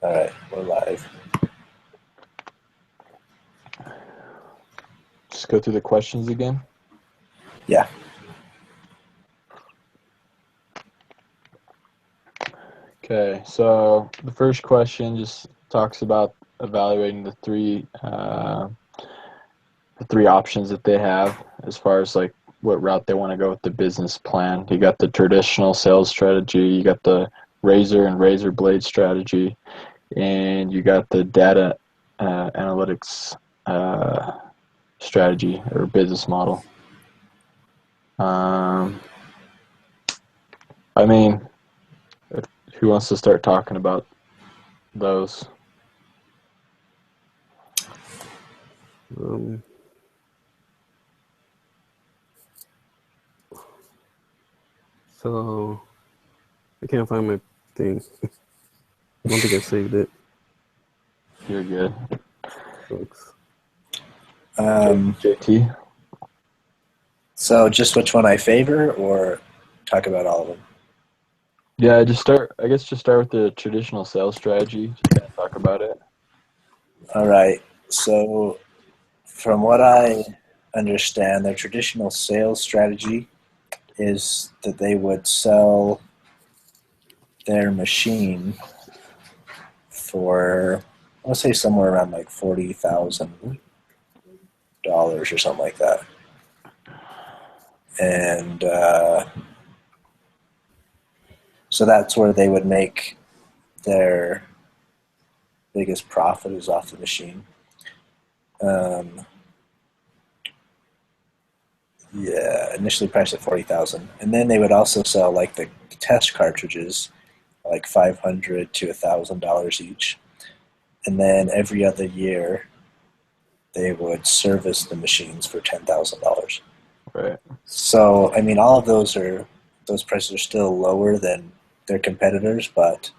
All right, we're live. Just go through the questions again. Yeah. Okay, so the first question just talks about evaluating the three options that they have as far as like what route they want to go with the business plan. You got the traditional sales strategy, you got the razor and razor blade strategy, and you got the data analytics strategy or business model. I mean, who wants to start talking about those? Um, so I can't find my thing. I don't think I saved it. You're good. Sucks. JT? So just which one I favor, or talk about all of them? Yeah, just start with the traditional sales strategy. Just kind of talk about it. All right. So from what I understand, their traditional sales strategy is that they would sell their machine for, I would say, somewhere around like $40,000 or something like that. And so that's where they would make their biggest profit is off the machine. Yeah, initially priced at $40,000, and then they would also sell like the test cartridges, like $500 to $1,000 each, and then every other year they would service the machines for $10,000. Right. So I mean, all of those prices are still lower than their competitors, but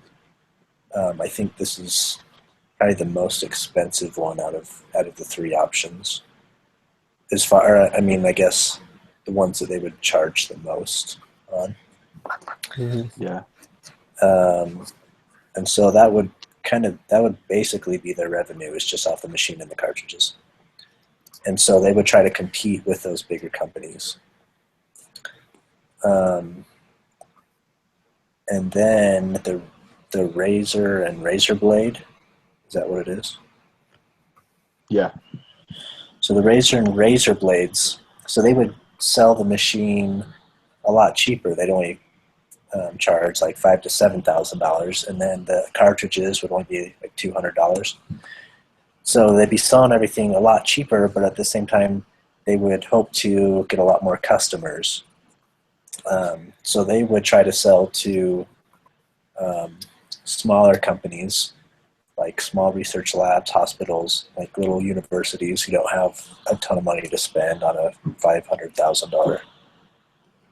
I think this is probably the most expensive one out of the three options. As far, I mean, I guess the ones that they would charge the most on. Yeah. And so that would basically be their revenue is just off the machine and the cartridges. And so they would try to compete with those bigger companies. And then the razor and razor blade, is that what it is? Yeah. So the razor and razor blades, so they would sell the machine a lot cheaper. They'd only charge like $5,000 to $7,000, and then the cartridges would only be like $200. So they'd be selling everything a lot cheaper, but at the same time, they would hope to get a lot more customers. So they would try to sell to smaller companies, like small research labs, hospitals, like little universities who don't have a ton of money to spend on a $500,000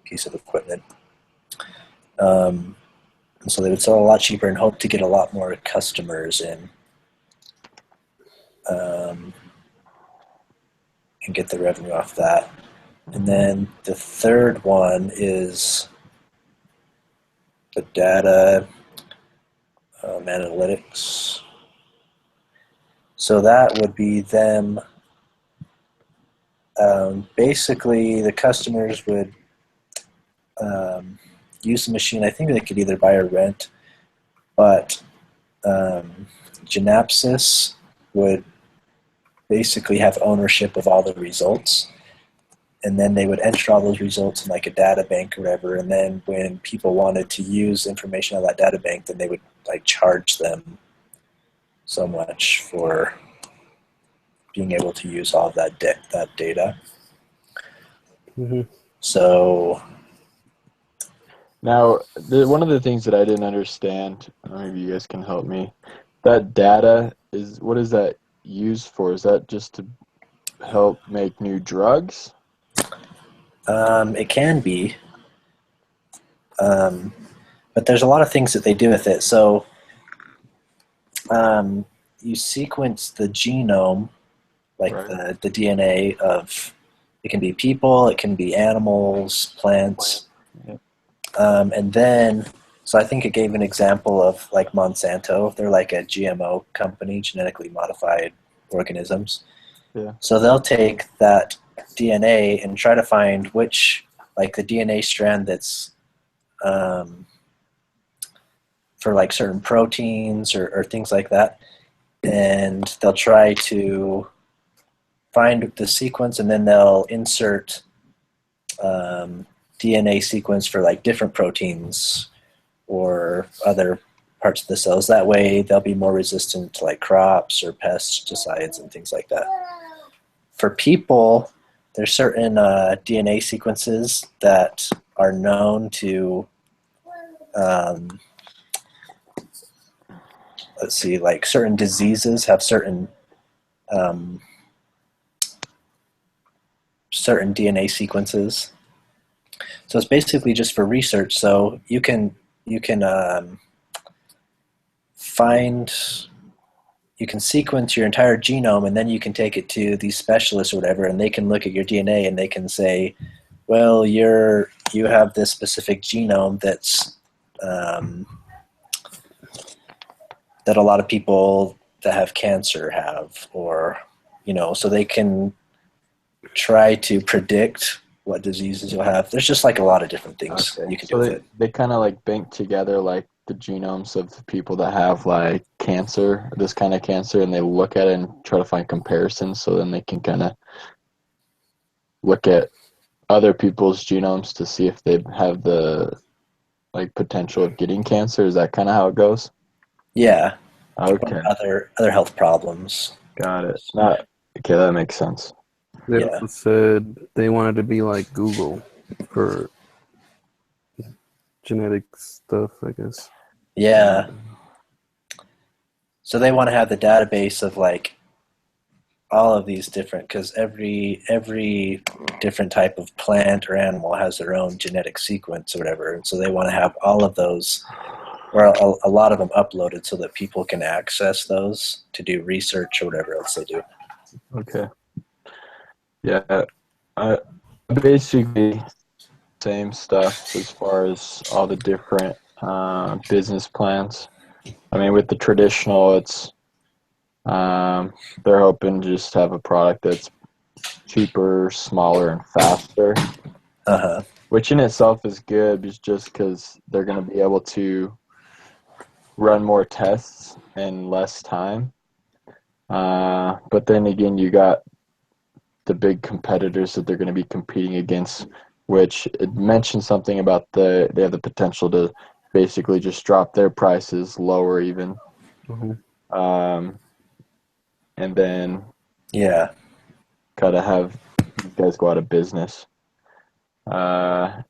piece of equipment. And so they would sell a lot cheaper and hope to get a lot more customers in, and get the revenue off that. And then the third one is the data analytics. So that would be them. Basically, the customers would use the machine. I think they could either buy or rent, but GenapSys would basically have ownership of all the results, and then they would enter all those results in like a data bank or whatever, and then when people wanted to use information out of that data bank, then they would like charge them so much for being able to use all of that data. So Now, one of the things that I didn't understand, maybe you guys can help me. That data what is that used for? Is that just to help make new drugs? it can be, but there's a lot of things that they do with it. So you sequence the genome, like Right. the DNA of, it can be people, it can be animals, plants, Yeah. and then So I think it gave an example of like Monsanto. They're like a GMO company, genetically modified organisms. Yeah. So they'll take that DNA and try to find which, like the DNA strand that's for like certain proteins or things like that, and they'll try to find the sequence, and then they'll insert DNA sequence for like different proteins or other parts of the cells. That way they'll be more resistant to like crops or pesticides and things like that. For people, there's certain DNA sequences that are known to, let's see, like certain diseases have certain DNA sequences. So it's basically just for research. So you can find, you can sequence your entire genome, and then you can take it to these specialists or whatever, and they can look at your DNA and they can say, well, you have this specific genome that's that a lot of people that have cancer have, or so they can try to predict what diseases you'll have. There's just like a lot of different things you can do with it. They kind of like bank together like the genomes of the people that have like cancer, this kind of cancer, and they look at it and try to find comparisons, so then they can kind of look at other people's genomes to see if they have the like potential of getting cancer. Is that kind of how it goes? Yeah. Okay. Other health problems. Got it. Okay, that makes sense. They Yeah. also said they wanted to be like Google for genetic stuff, I guess. Yeah. So they want to have the database of like all of these different, because every different type of plant or animal has their own genetic sequence or whatever, and so they want to have all of those, or a lot of them, uploaded so that people can access those to do research or whatever else they do. Okay. Yeah. Basically same stuff as far as all the different business plans. I mean, with the traditional, it's they're hoping to just have a product that's cheaper, smaller, and faster, Uh-huh. which in itself is good, just because they're going to be able to run more tests in less time. But then again, you got the big competitors that they're going to be competing against, which it mentioned something about they have the potential to basically just drop their prices lower even. Mm-hmm. And then Yeah. kind of have these guys go out of business. But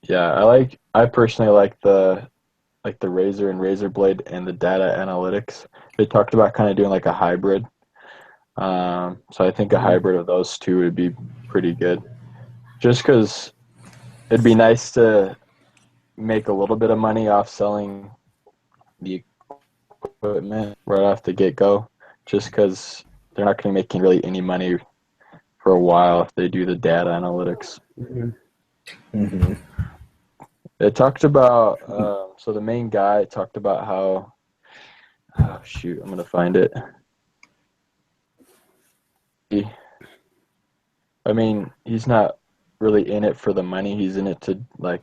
yeah, I personally like the razor and razor blade and the data analytics. They talked about kind of doing like a hybrid. So I think a hybrid of those two would be pretty good. Just because it'd be nice to make a little bit of money off selling the equipment right off the get-go, just because they're not going to be making really any money for a while if they do the data analytics. Mm-hmm. It talked about, so the main guy talked about how, oh shoot, I'm going to find it. I mean, he's not really in it for the money. He's in it to like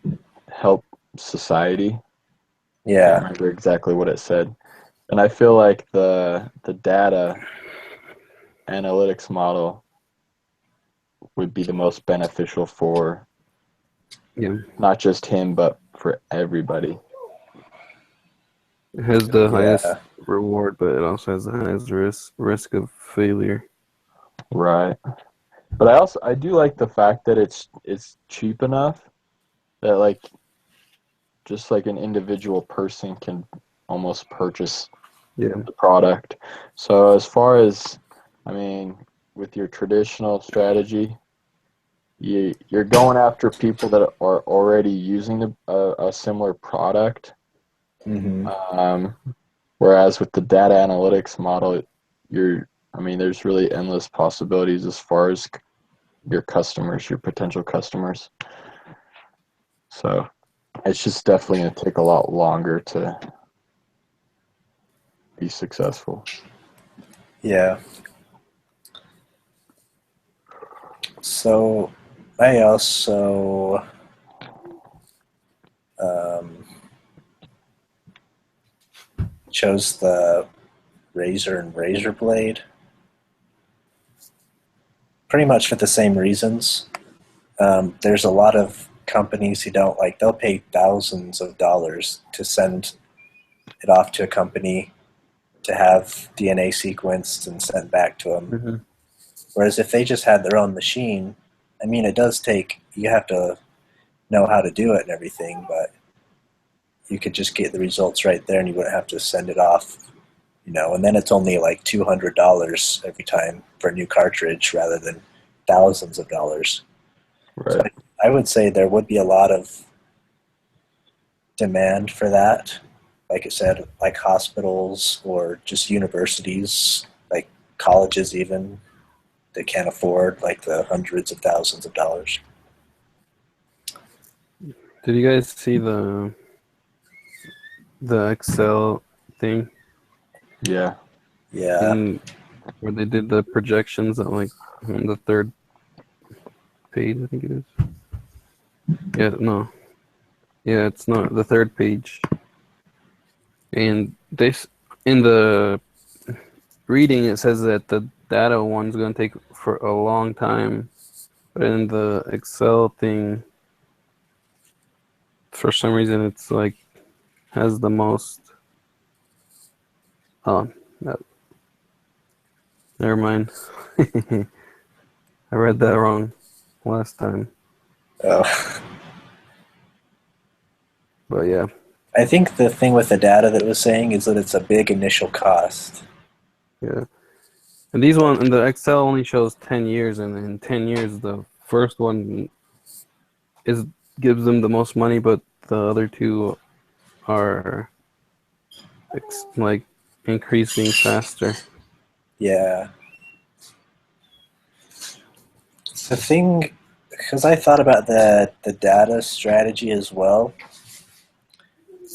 help society. I can't Yeah. remember exactly what it said. And I feel like the data analytics model would be the most beneficial for not just him, but for everybody. It has the highest Yeah. reward, but it also has the highest risk of failure. Right. But I do like the fact that it's cheap enough that like just like an individual person can almost purchase the product. So as far as, I mean, with your traditional strategy, you're going after people that are already using a similar product. Mm-hmm. Whereas with the data analytics model, there's really endless possibilities as far as your customers, your potential customers. So It's just definitely going to take a lot longer to be successful. Yeah. So I also chose the razor and razor blade pretty much for the same reasons. There's a lot of companies who don't like, they'll pay thousands of dollars to send it off to a company to have DNA sequenced and sent back to them. Mm-hmm. Whereas if they just had their own machine, I mean, it does take, you have to know how to do it and everything, but you could just get the results right there and you wouldn't have to send it off, and then it's only like $200 every time for a new cartridge rather than thousands of dollars. So Right. I would say there would be a lot of demand for that. Like I said, like hospitals or just universities, like colleges even, that can't afford like the hundreds of thousands of dollars. Did you guys see the Excel thing Yeah. Yeah. in where they did the projections on like on the third page? I think it is. Yeah, no. Yeah, it's not the third page. And in the reading it says that the data one's going to take for a long time, but in the Excel thing, for some reason, it's like has the most. Oh, no, never mind. I read that wrong last time. Oh. But yeah, I think the thing with the data that it was saying is that it's a big initial cost. yeah. And these one and the Excel only shows 10 years, and in 10 years, the first one is gives them the most money, but the other two are like increasing faster. Yeah. The thing, because I thought about the data strategy as well,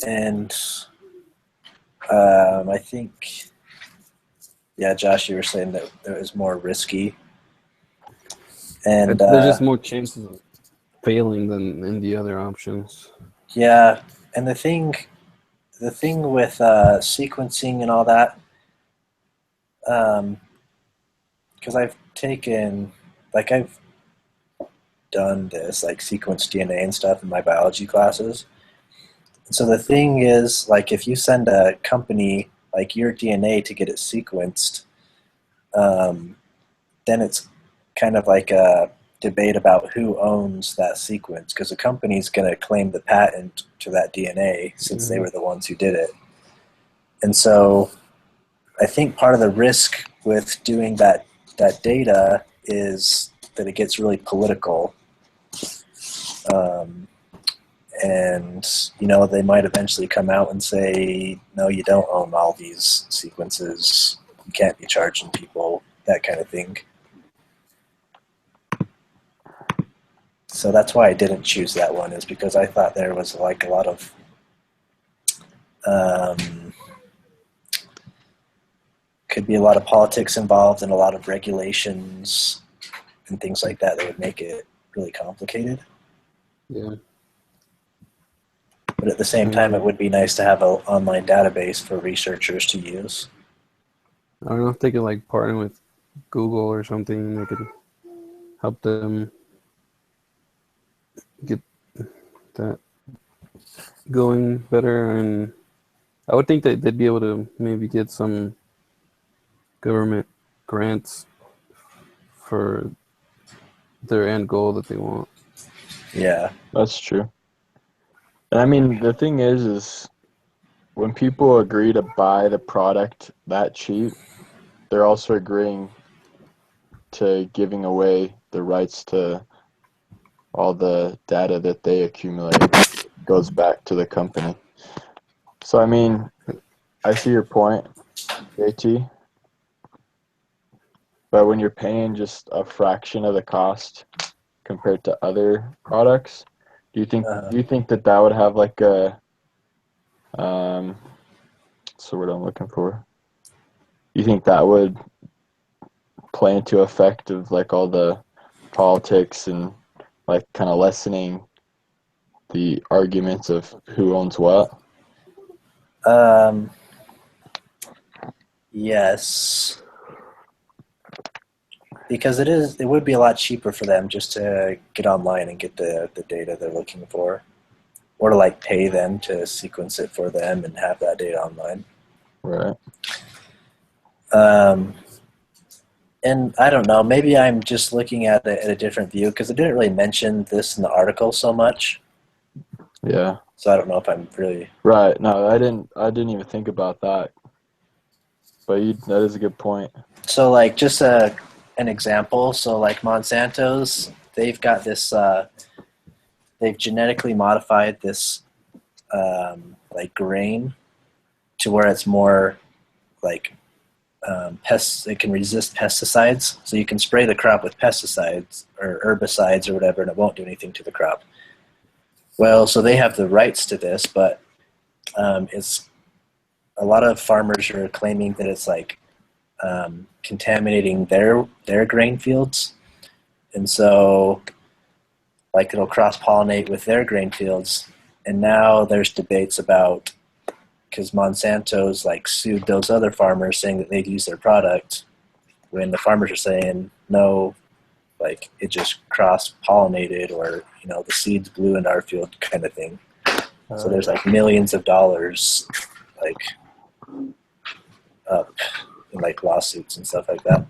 and I think, yeah, Josh, you were saying that it was more risky, and There's just more chances of failing than in the other options. yeah, and the thing with sequencing and all that, because I've done this, like sequence DNA and stuff in my biology classes. So the thing is, like, if you send a company like your DNA to get it sequenced, um, then it's kind of like a debate about who owns that sequence, because the company's going to claim the patent to that DNA since they Mm-hmm. were the ones who did it. And so I think part of the risk with doing that data is that it gets really political. Um, and they might eventually come out and say, no, you don't own all these sequences, you can't be charging people, that kind of thing. So that's why I didn't choose that one, is because I thought there was like a lot of could be a lot of politics involved and a lot of regulations and things like that would make it really complicated. Yeah. But at the same time, it would be nice to have an online database for researchers to use. I don't know if they could like partner with Google or something. They could help them get that going better, and I would think that they'd be able to maybe get some government grants for their end goal that they want. Yeah. That's true. And I mean, the thing is when people agree to buy the product that cheap, they're also agreeing to giving away the rights to all the data that they accumulate. Goes back to the company. So, I mean, I see your point, JT. But when you're paying just a fraction of the cost compared to other products, Do you think that that would have like a what's the word I'm looking for? You think that would play into effect of like all the politics and like kind of lessening the arguments of who owns what? Um, yes, because it would be a lot cheaper for them just to get online and get the data they're looking for, or to like pay them to sequence it for them and have that data online. Right. Um, and I don't know, maybe I'm just looking at it at a different view because it didn't really mention this in the article so much. Yeah. So I don't know if I'm really Right. No, I didn't even think about that. But that is a good point. so like just an example. So like Monsanto's, they've got this. They've genetically modified this like grain to where it's more like pests. It can resist pesticides, so you can spray the crop with pesticides or herbicides or whatever, and it won't do anything to the crop. Well, so they have the rights to this, but it's a lot of farmers are claiming that it's like contaminating their grain fields, and so like it'll cross pollinate with their grain fields. And now there's debates about because Monsanto's like sued those other farmers saying that they'd use their product when the farmers are saying no, like it just cross pollinated or the seeds blew into our field kind of thing. So there's like millions of dollars like up in like lawsuits and stuff like that.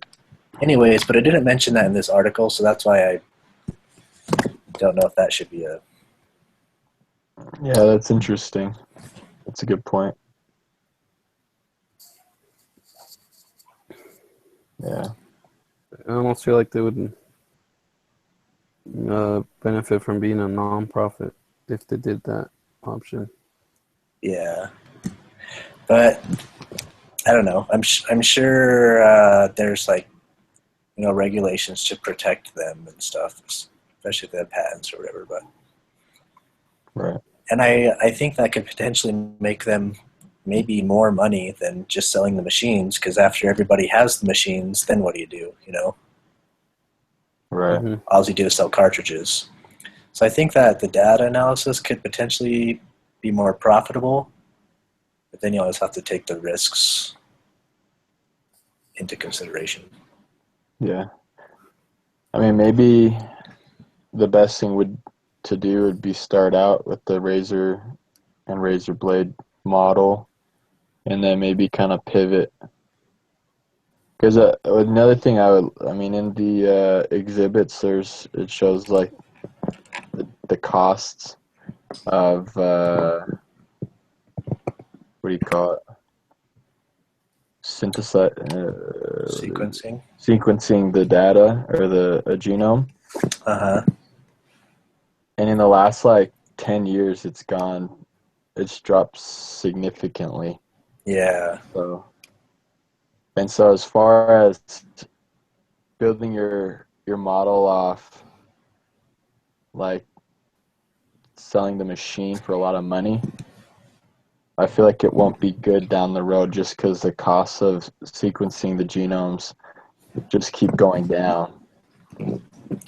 Anyways, but I didn't mention that in this article, so that's why I don't know if that should be a. Yeah, that's interesting. That's a good point. Yeah. I almost feel like they would benefit from being a non-profit if they did that option. Yeah, but I don't know. I'm sure there's like regulations to protect them and stuff, especially if they have patents or whatever. But Right. and I think that could potentially make them maybe more money than just selling the machines, because after everybody has the machines, then what do you do? Right. Mm-hmm. All you do is sell cartridges. So I think that the data analysis could potentially be more profitable, but then you always have to take the risks into consideration. Yeah. I mean, maybe the best thing to do would be start out with the razor and razor blade model, and then maybe kind of pivot. Because another thing in the exhibits, it shows like the costs of what do you call it? Sequencing the data or the genome. And in the last like 10 years, it's dropped significantly. Yeah. So as far as building your model off like selling the machine for a lot of money, I feel like it won't be good down the road just because the costs of sequencing the genomes just keep going down.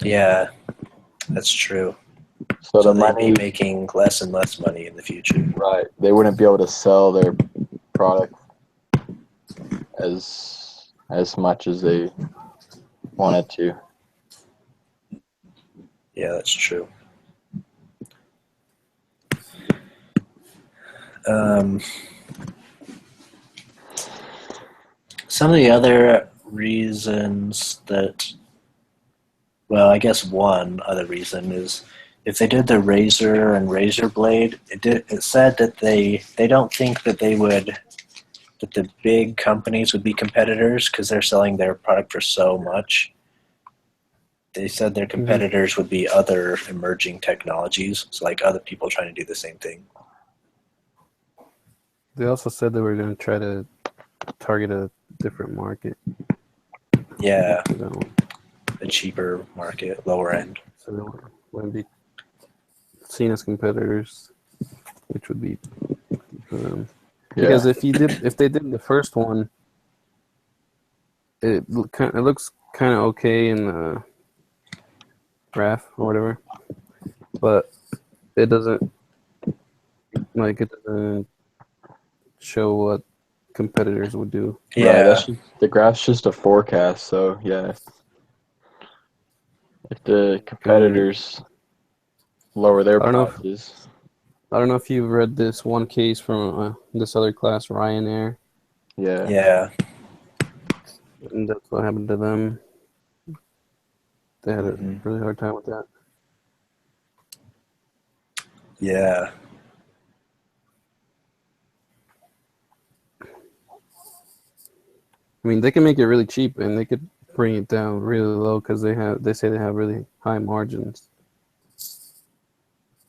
Yeah, that's true. So the they'd money, be making less and less money in the future. right? They wouldn't be able to sell their product as much as they wanted to. Yeah, that's true. Some of the other reasons that, well, I guess one other reason is if they did the razor and razor blade, it said that they don't think that that the big companies would be competitors because they're selling their product for so much. They said their competitors would be other emerging technologies, so like other people trying to do the same thing. They also said they were going to try to target a different market. Yeah, For that one. a cheaper market, lower end. So they wouldn't be seen as competitors, which would be Yeah. because if they did the first one, it looks kind of okay in the graph or whatever, but it doesn't show what competitors would do. Right. Yeah. The graph's just a forecast. So yeah, if the competitors lower their I don't know if prices, you've read this one case from this other class, Ryanair, yeah. Yeah. and that's what happened to them. They had a Mhm. really hard time with that. Yeah. I mean, they can make it really cheap, and they could bring it down really low because they say they have really high margins.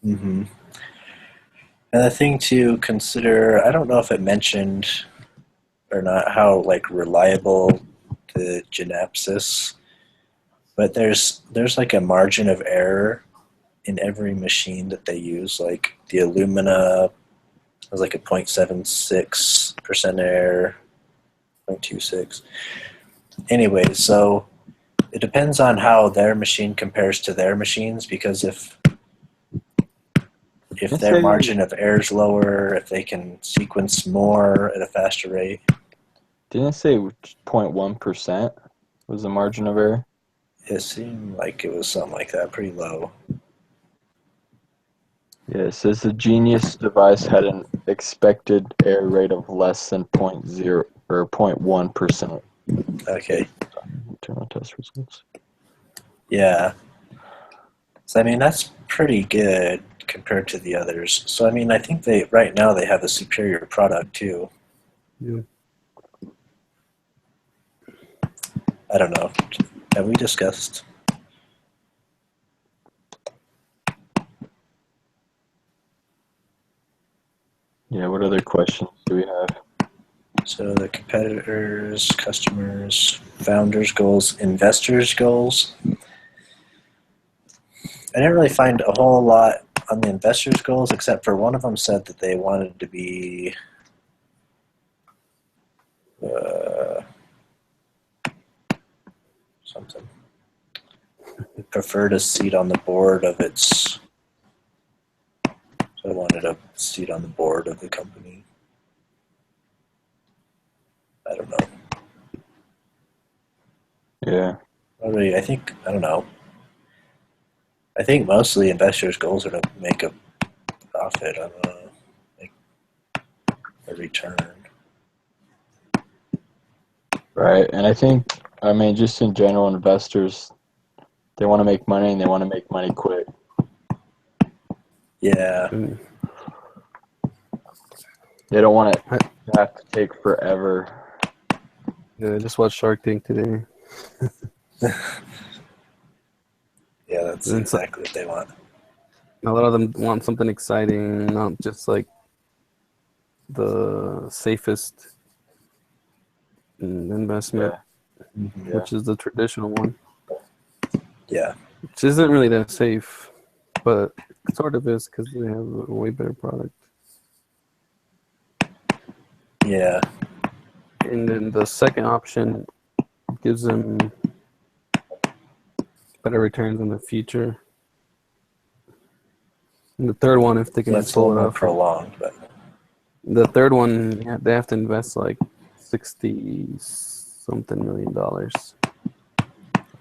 Hmm. And the thing to consider, I don't know if it mentioned or not how like reliable the GenapSys, but there's like a margin of error in every machine that they use. Like the Illumina has like a 0.76% error, 0.26. Anyway, so it depends on how their machine compares to their machines, because if Didn't their say margin of error is lower, if they can sequence more at a faster rate. didn't say 0.1% was the margin of error. It seemed like it was something like that, pretty low. Yeah, it says the Genius device had an expected error rate of less than 0.0 or 0.1%. Okay. Internal test results. Yeah. So I mean that's pretty good compared to the others. So I mean I think right now they have a superior product too. Yeah. I don't know. Have we discussed? Yeah, what other questions do we have? So the competitors, customers, founders' goals, investors' goals. I didn't really find a whole lot on the investors' goals, except for one of them said that they wanted to be something. They preferred a seat on the board of its. So I wanted a seat on the board of the company. I don't know. Yeah. Really, I think I don't know. I think mostly investors' goals are to make a profit. I don't know, make a return. Right. And I think, I mean, just in general, investors, they want to make money and they want to make money quick. Yeah, And They don't want it I, to have to take forever. yeah, I just watched Shark Tank today. yeah, that's And so, exactly what they want. a lot of them want something exciting, not just like the safest investment, Yeah. Mm-hmm. Yeah. which is the traditional one, Yeah, which isn't really that safe, but it sort of is because they have a way better product. yeah, And then the second option gives them better returns in the future. And the third one, if they yeah. can It's a little pull it more off, prolonged, but the third one, yeah, they have to invest like $60-something million.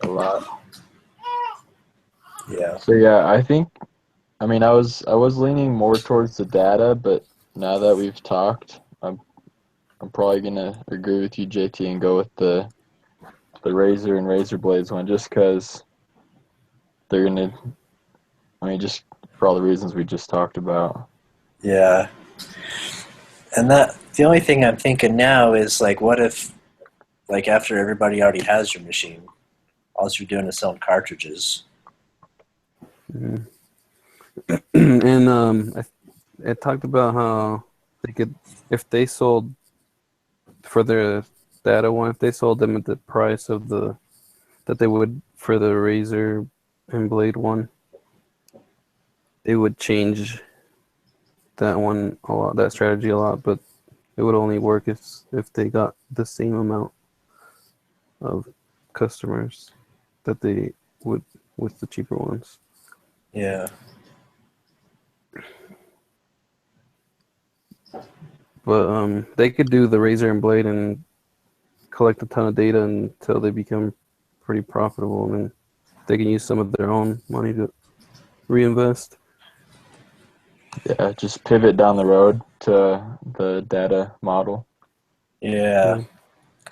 A lot. yeah, So yeah, I mean, I was leaning more towards the data, but now that we've talked, I'm probably gonna agree with you, JT, and go with the Razor and Razor Blades one, just because they're gonna. I mean, just for all the reasons we just talked about. yeah. And that the only thing I'm thinking now is like, what if, like, after everybody already has your machine, all you're doing is selling cartridges. Mhm. And it talked about how they could, if they sold for the data one, if they sold them at the price of that they would for the Razor and Blade one, they would change that strategy a lot, but it would only work if they got the same amount of customers that they would with the cheaper ones. Yeah. But they could do the razor and blade and collect a ton of data until they become pretty profitable, and then they can use some of their own money to reinvest. Yeah, just pivot down the road to the data model. Yeah.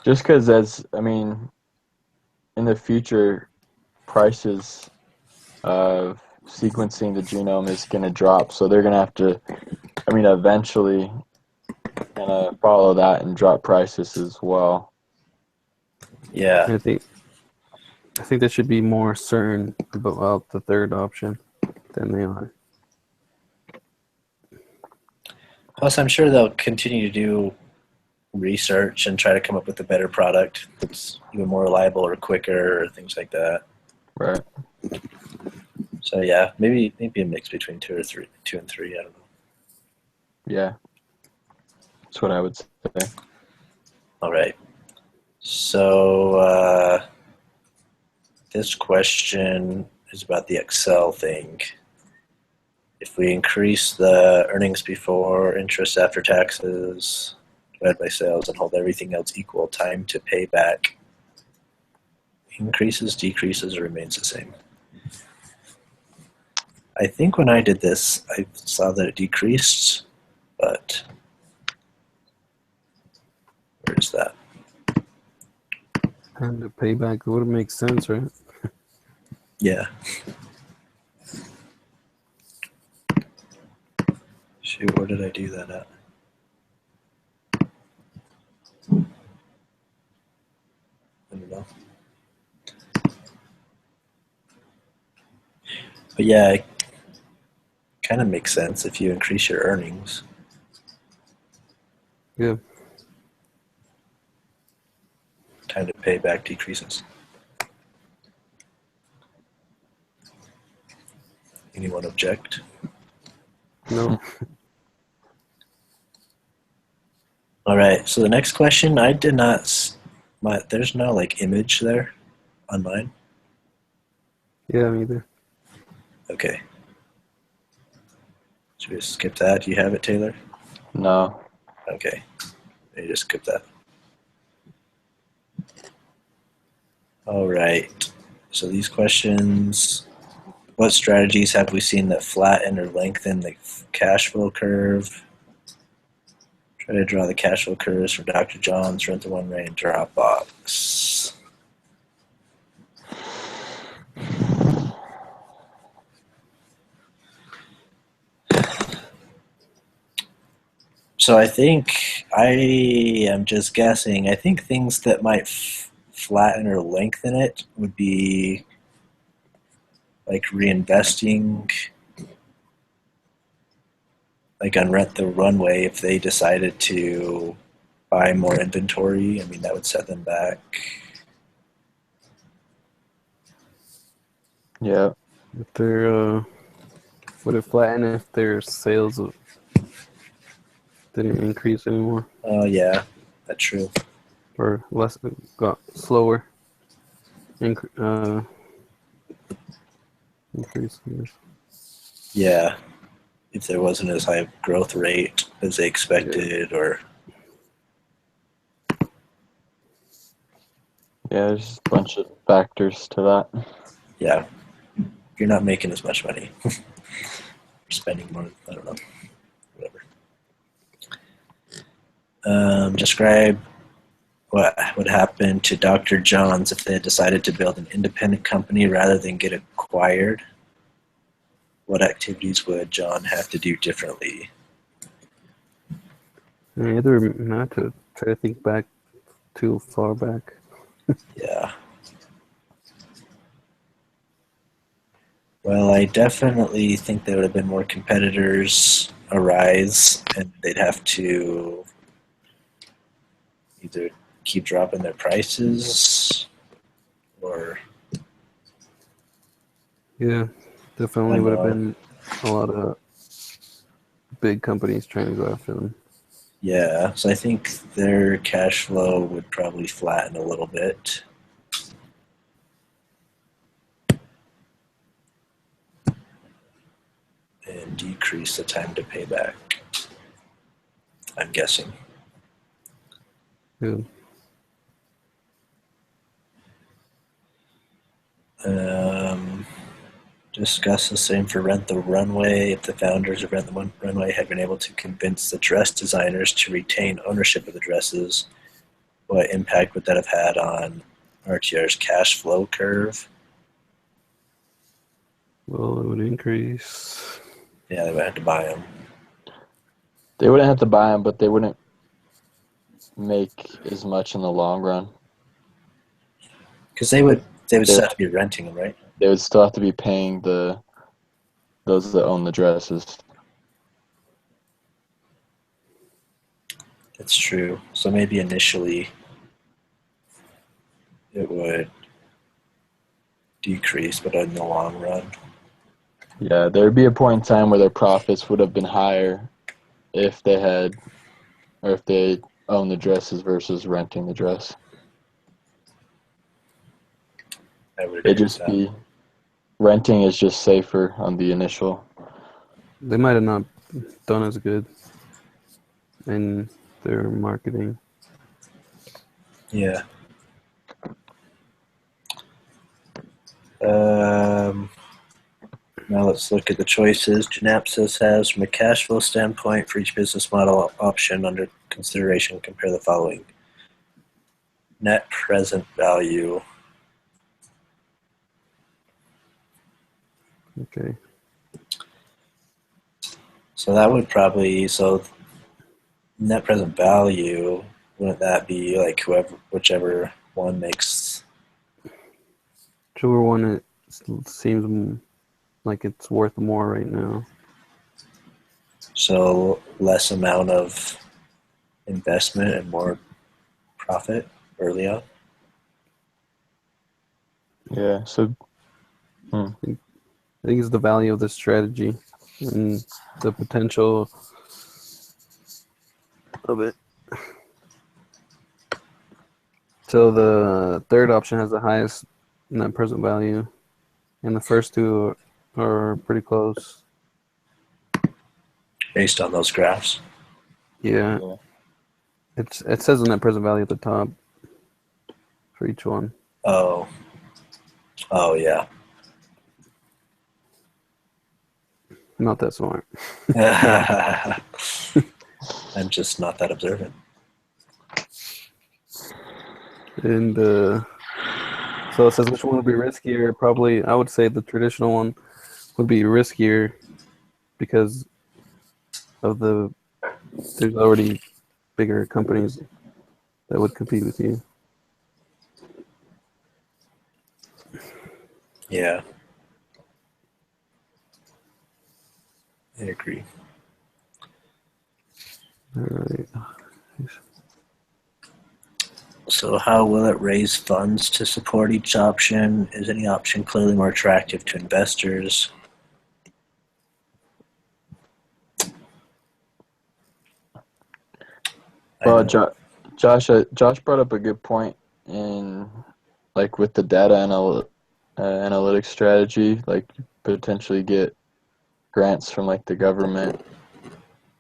Just because, in the future, prices of sequencing the genome is going to drop. So they're going to have to, eventually kind of follow that and drop prices as well. Yeah. I think they should be more certain about the third option than they are. Plus, I'm sure they'll continue to do research and try to come up with a better product that's even more reliable or quicker or things like that. Right. So yeah, maybe a mix between two and three. I don't know. Yeah. That's what I would say. All right. So this question is about the Excel thing. If we increase the earnings before interest after taxes divided by sales and hold everything else equal, time to pay back increases, decreases, or remains the same? I think when I did this, I saw that it decreased, but where is that? And the payback would make sense, right? Yeah. Shoot, where did I do that at? I don't know. But yeah, it kind of makes sense if you increase your earnings. Yeah. Time to pay back decreases. Anyone object? No. All right. So the next question, I did not. There's no like image there on mine. Yeah, me either. Okay. Should we just skip that? Do you have it, Taylor? No. Okay. Maybe just skip that. All right. So these questions. What strategies have we seen that flatten or lengthen the cash flow curve? Try to draw the cash flow curves for Dr. John's, Rent the One Ray, and Dropbox. So I think I am just guessing. I think things that might flatten or lengthen it would be like reinvesting, like on Rent the Runway, if they decided to buy more inventory, I mean, that would set them back. Yeah. If they're would it flatten if their sales didn't increase anymore Oh, yeah, that's true. or less got slower? Increase. Yeah, if there wasn't as high of growth rate as they expected, or Yeah, there's a bunch of factors to that. yeah, you're not making as much money. You're spending more, I don't know, whatever. Describe what would happen to Dr. John's if they had decided to build an independent company rather than get acquired. What activities would John have to do differently? Either not to try to think back too far back. Yeah. Well, I definitely think there would have been more competitors arise, and they'd have to either keep dropping their prices or Yeah, I definitely don't would have know. been a lot of big companies trying to go after them. Yeah, so I think their cash flow would probably flatten a little bit. And decrease the time to pay back, I'm guessing. Good. Discuss the same for Rent the Runway. If the founders of Rent the Runway had been able to convince the dress designers to retain ownership of the dresses, what impact would that have had on RTR's cash flow curve? Well, it would increase. Yeah, they would have to buy them. They wouldn't have to buy them, but they wouldn't make as much in the long run. Because they would still have to be renting them, right? They would still have to be paying those that own the dresses. That's true. So maybe initially it would decrease, but in the long run. Yeah, there would be a point in time where their profits would have been higher if they owned the dresses versus renting the dress. I would agree with that. Renting is just safer on the initial. They might have not done as good in their marketing. Yeah. Now let's look at the choices GenapSys has from a cash flow standpoint for each business model option under consideration. Compare the following. Net present value. Okay. So that would probably, net present value, wouldn't that be like whichever one makes? Whichever one it seems like it's worth more right now. So less amount of investment and more profit early on. Yeah, so I think it's the value of the strategy and the potential of it. So the third option has the highest net present value, and the first two are pretty close. Based on those graphs. Yeah. It says the net present value at the top for each one. Oh yeah. Not that smart. I'm just not that observant. And so it says which one would be riskier? Probably, I would say the traditional one would be riskier because of there's already bigger companies that would compete with you. Yeah. I agree. All right. So how will it raise funds to support each option? Is any option clearly more attractive to investors? Well, Josh brought up a good point in, like, with the data analytics strategy, like potentially get grants from like the government.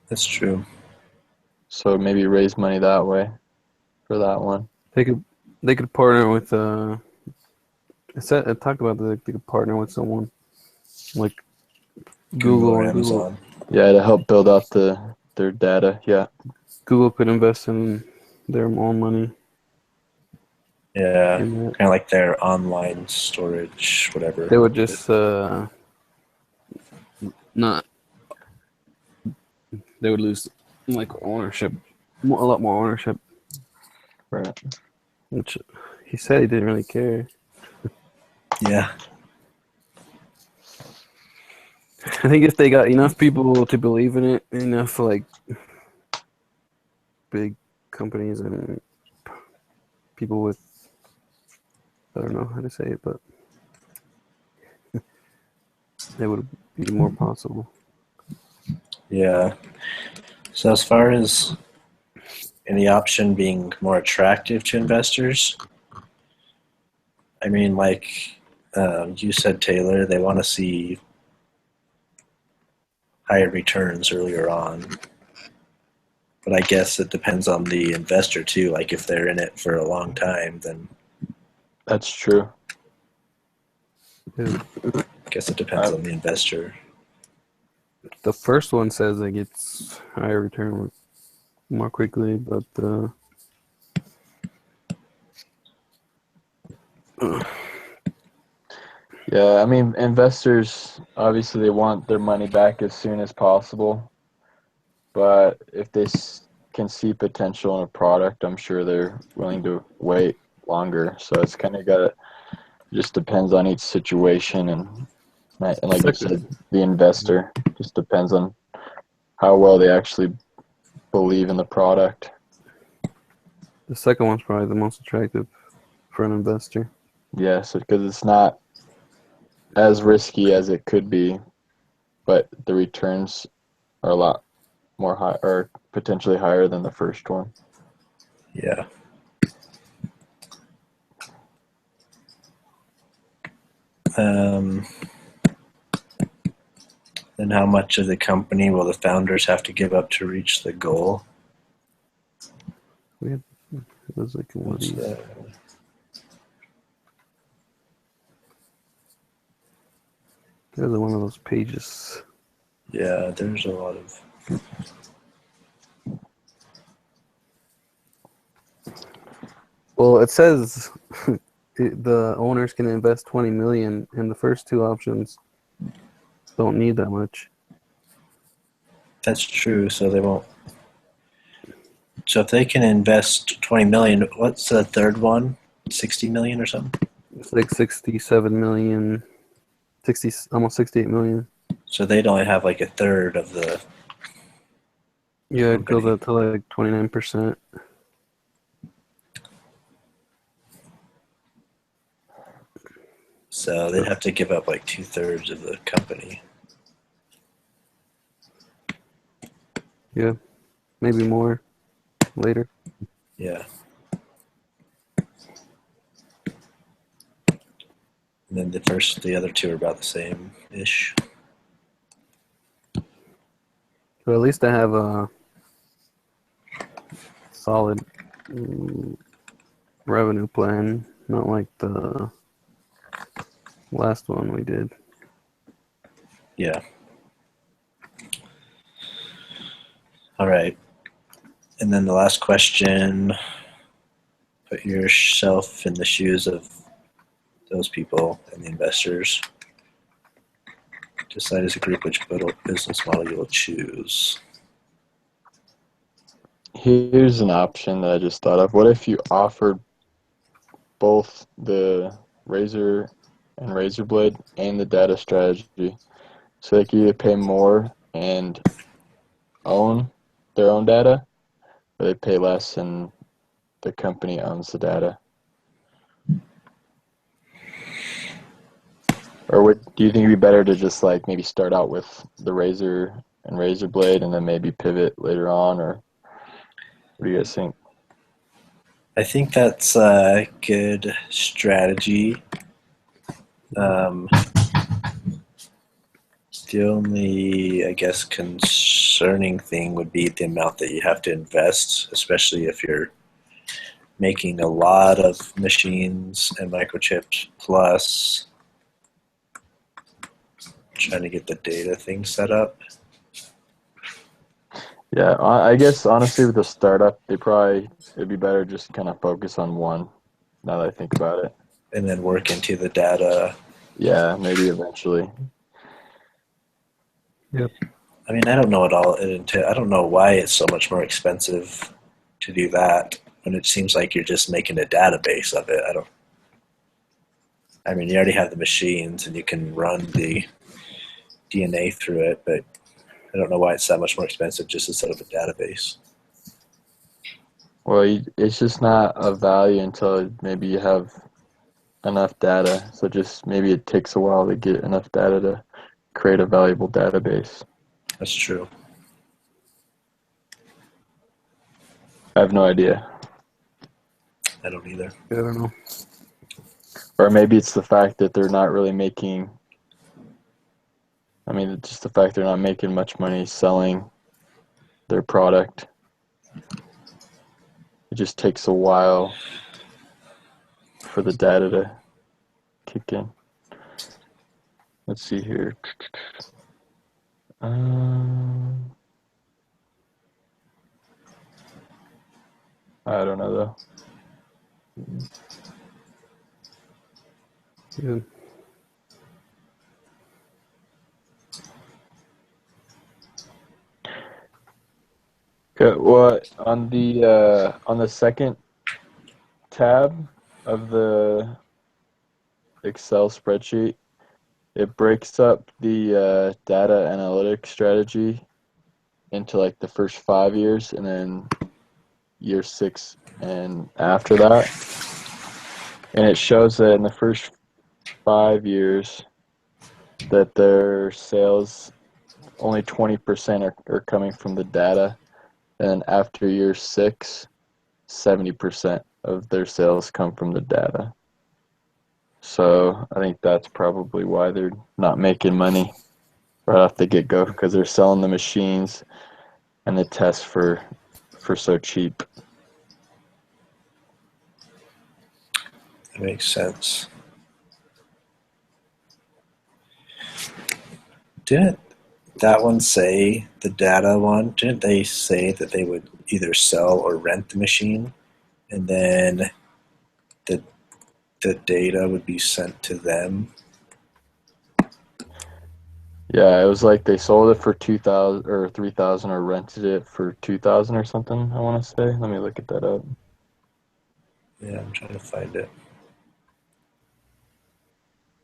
That's true. So maybe raise money that way for that one. They could partner with it talked about they could partner with someone like Google or and Amazon. Yeah, to help build out their data. Yeah. Google could invest in their own money. Yeah, kind of like their online storage, whatever. They would just not. They would lose like ownership, a lot more ownership. Right. Which he said he didn't really care. Yeah. I think if they got enough people to believe in it, enough like big companies and people with, I don't know how to say it, but they would be more possible. Yeah. So as far as any option being more attractive to investors, I mean, like you said, Taylor, they want to see higher returns earlier on. But I guess it depends on the investor too. Like if they're in it for a long time, then That's true. Yeah. I guess it depends on the investor. The first one says it gets higher return more quickly, but Yeah, I mean, investors, obviously they want their money back as soon as possible, but if they can see potential in a product, I'm sure they're willing to wait longer. So it's kind of just depends on each situation, and like you said, the investor just depends on how well they actually believe in the product. the second one's probably the most attractive for an investor. Yes, because it's not as risky as it could be, but the returns are a lot more high or potentially higher than the first one. Yeah. Then how much of the company will the founders have to give up to reach the goal? It was like one of What's these. that? There's one of those pages. Yeah, there's a lot of. Well, it says the owners can invest 20 million, and the first two options don't need that much. That's true. So they won't. So if they can invest 20 million, what's the third one? 60 million or something? It's like 67 million, 60, almost 68 million. So they'd only have like a third of the. Yeah, it goes company. up to like 29%. So they'd have to give up like 2/3 of the company. Yeah, maybe more later. Yeah. And then the other two are about the same ish. So at least I have a solid revenue plan, not like the last one we did. Yeah. All right. And then the last question, put yourself in the shoes of those people and the investors. Decide as a group which business model you will choose. Here's an option that I just thought of. What if you offered both the razor and razor blade and the data strategy, so they could either pay more and own their own data, or they pay less and the company owns the data? Or do you think it'd be better to just like maybe start out with the razor and razor blade and then maybe pivot later on, or what do you guys think? I think that's a good strategy. The only, I guess, concerning thing would be the amount that you have to invest, especially if you're making a lot of machines and microchips plus trying to get the data thing set up. Yeah, I guess honestly with the startup, it'd be better just kind of focus on one, now that I think about it. And then work into the data. Yeah, maybe eventually. Yep. I mean, I don't know I don't know why it's so much more expensive to do that when it seems like you're just making a database of it. I mean, you already have the machines and you can run the DNA through it, but I don't know why it's that much more expensive just to set up a database. Well, it's just not of value until maybe you have enough data. So just maybe it takes a while to get enough data to create a valuable database. That's true. I have no idea. I don't either. I don't know. Or maybe it's the fact that they're not really making, just the fact they're not making much money selling their product. It just takes a while for the data to kick in. Let's see here. I don't know though. Yeah. Okay, well, on the second tab of the Excel spreadsheet, it breaks up the data analytics strategy into like the first 5 years and then year 6 and after that. And it shows that in the first 5 years that their sales, only 20% are coming from the data. And after year 6, 70% of their sales come from the data. So I think that's probably why they're not making money right off the get-go, because they're selling the machines and the tests for so cheap. That makes sense. Didn't that one say, the data one, didn't they say that they would either sell or rent the machine, and then the data would be sent to them? Yeah, it was like they sold it for 2,000 or 3,000 or rented it for 2,000 or something, I want to say. Let me look at that up. Yeah, I'm trying to find it.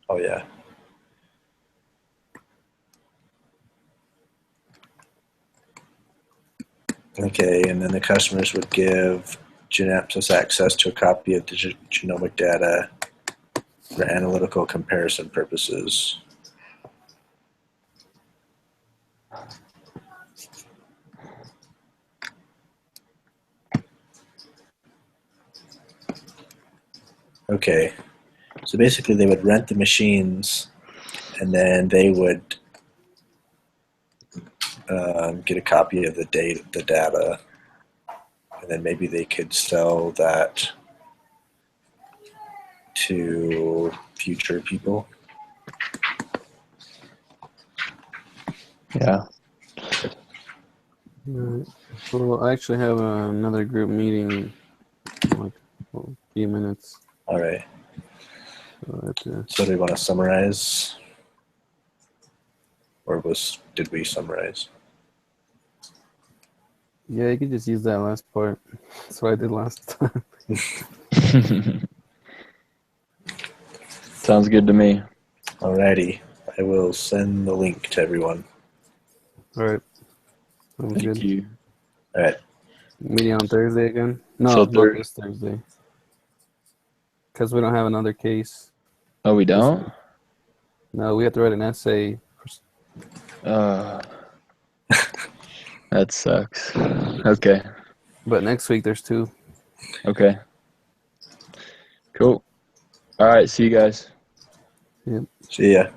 Oh, yeah. Okay, and then the customers would give GenapSys access to a copy of the genomic data for analytical comparison purposes. Okay, so basically they would rent the machines, and then they would get a copy of the data, and then maybe they could sell that to future people. Yeah. Alright. Well, I actually have another group meeting in like a few minutes. All right. So So do we want to summarize? Or did we summarize? yeah, you could just use that last part. That's what I did last time. Sounds good to me. Alrighty. I will send the link to everyone. All right. Sounds Thank good. you. All right. Meeting on Thursday again? No, So not this Thursday. Because we don't have another case. Oh, we don't? No, we have to write an essay. That sucks. Okay. But next week there's 2. Okay. Cool. All right. See you guys. Yep. See ya.